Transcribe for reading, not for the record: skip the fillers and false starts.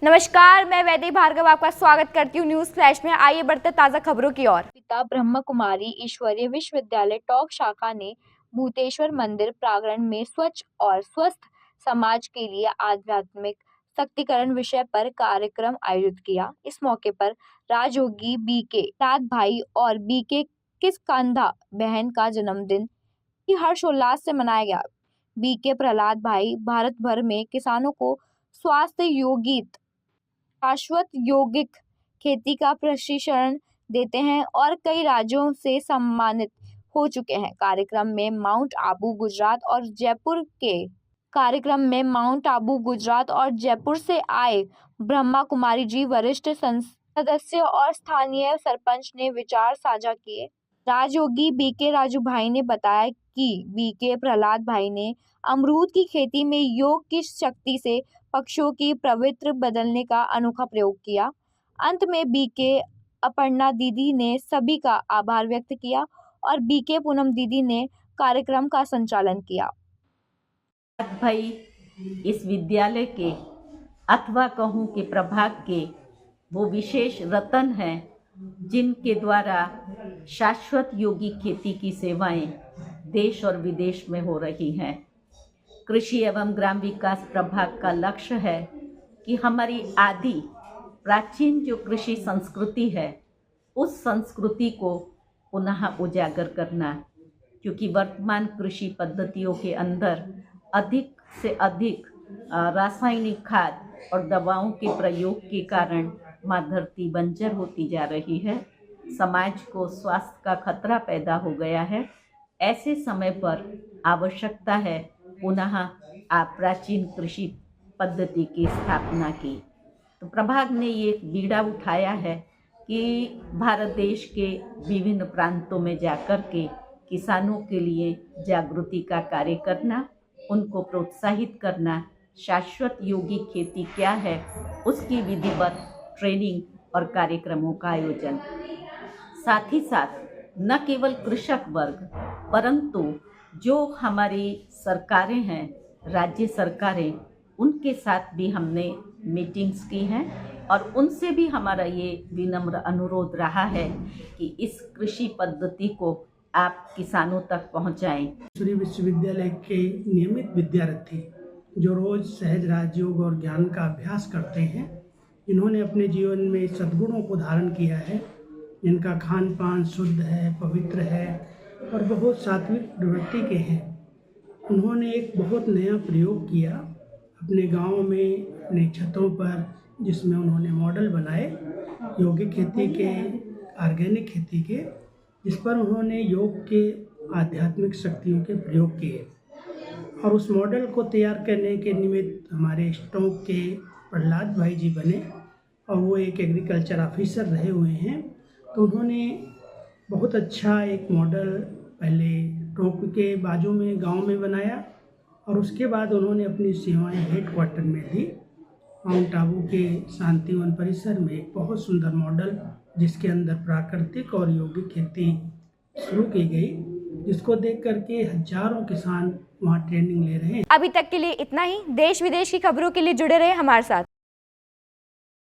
नमस्कार, मैं वैदेही भार्गव आपका स्वागत करती हूँ न्यूज फ्लैश में। आइए बढ़ते ताजा खबरों की ओर। पिता ब्रह्म कुमारी ईश्वरीय विश्वविद्यालय टोंक शाखा ने भूतेश्वर मंदिर प्रांगण में स्वच्छ और स्वस्थ समाज के लिए आध्यात्मिक शक्तिकरण विषय पर कार्यक्रम आयोजित किया। इस मौके पर राजयोगी बीके प्रहलाद भाई और बीके किस्कंधा बहन का जन्मदिन की हर्षोल्लास से मनाया गया। बीके प्रहलाद भाई भारत भर में किसानों को स्वास्थ्य योगित शाश्वत यौगिक खेती का प्रशिक्षण देते हैं और कई राज्यों से सम्मानित हो चुके हैं। कार्यक्रम में माउंट आबू गुजरात और जयपुर से आए ब्रह्मा कुमारी जी, वरिष्ठ सदस्य और स्थानीय सरपंच ने विचार साझा किए। राजयोगी बीके राजू भाई ने बताया कि बीके प्रहलाद भाई ने अमरूद की खेती में योग की शक्ति से पक्षियों की प्रवृत्ति बदलने का अनोखा प्रयोग किया। अंत में बीके अपर्णा दीदी ने सभी का आभार व्यक्त किया और बीके पूनम दीदी ने कार्यक्रम का संचालन किया। भाई इस विद्यालय के अथवा कहूँ कि प्रभाग के वो विशेष रत्न हैं जिनके द्वारा शाश्वत योगी खेती की सेवाएं देश और विदेश में हो रही हैं। कृषि एवं ग्राम विकास प्रभाग का लक्ष्य है कि हमारी आदि प्राचीन जो कृषि संस्कृति है उस संस्कृति को पुनः उजागर करना, क्योंकि वर्तमान कृषि पद्धतियों के अंदर अधिक से अधिक रासायनिक खाद और दवाओं के प्रयोग के कारण माँ धरती बंजर होती जा रही है। समाज को स्वास्थ्य का खतरा पैदा हो गया है। ऐसे समय पर आवश्यकता है पुनः प्राचीन कृषि पद्धति की स्थापना की। तो प्रभाग ने ये बीड़ा उठाया है कि भारत देश के विभिन्न प्रांतों में जाकर के किसानों के लिए जागृति का कार्य करना, उनको प्रोत्साहित करना, शाश्वत योगी खेती क्या है उसकी विधिवत ट्रेनिंग और कार्यक्रमों का आयोजन। साथ ही साथ न केवल कृषक वर्ग परंतु जो हमारी सरकारें हैं, राज्य सरकारें, उनके साथ भी हमने मीटिंग्स की हैं और उनसे भी हमारा ये विनम्र अनुरोध रहा है कि इस कृषि पद्धति को आप किसानों तक पहुंचाएं। ईश्वरीय विश्वविद्यालय के नियमित विद्यार्थी जो रोज सहज राजयोग और ज्ञान का अभ्यास करते हैं, इन्होंने अपने जीवन में सद्गुणों को धारण किया है, जिनका खान पान शुद्ध है, पवित्र है और बहुत सात्विक प्रवृत्ति के हैं। उन्होंने एक बहुत नया प्रयोग किया अपने गांव में, अपने छतों पर, जिसमें उन्होंने मॉडल बनाए यौगिक खेती के, ऑर्गेनिक खेती के, जिस पर उन्होंने योग के आध्यात्मिक शक्तियों के प्रयोग किए। और उस मॉडल को तैयार करने के निमित्त हमारे टोंक के प्रहलाद भाई जी बने और वो एक एग्रीकल्चर ऑफिसर रहे हुए हैं। तो उन्होंने बहुत अच्छा एक मॉडल पहले टोंक के बाजू में गांव में बनाया और उसके बाद उन्होंने अपनी सेवाएं हेडक्वार्टर में दी। माउंट आबू के शांतिवन परिसर में एक बहुत सुंदर मॉडल जिसके अंदर प्राकृतिक और यौगिक खेती शुरू की गई, जिसको देख करके हजारों किसान वहां ट्रेनिंग ले रहे हैं। अभी तक के लिए इतना ही। देश विदेश की खबरों के लिए जुड़े रहे हमारे साथ।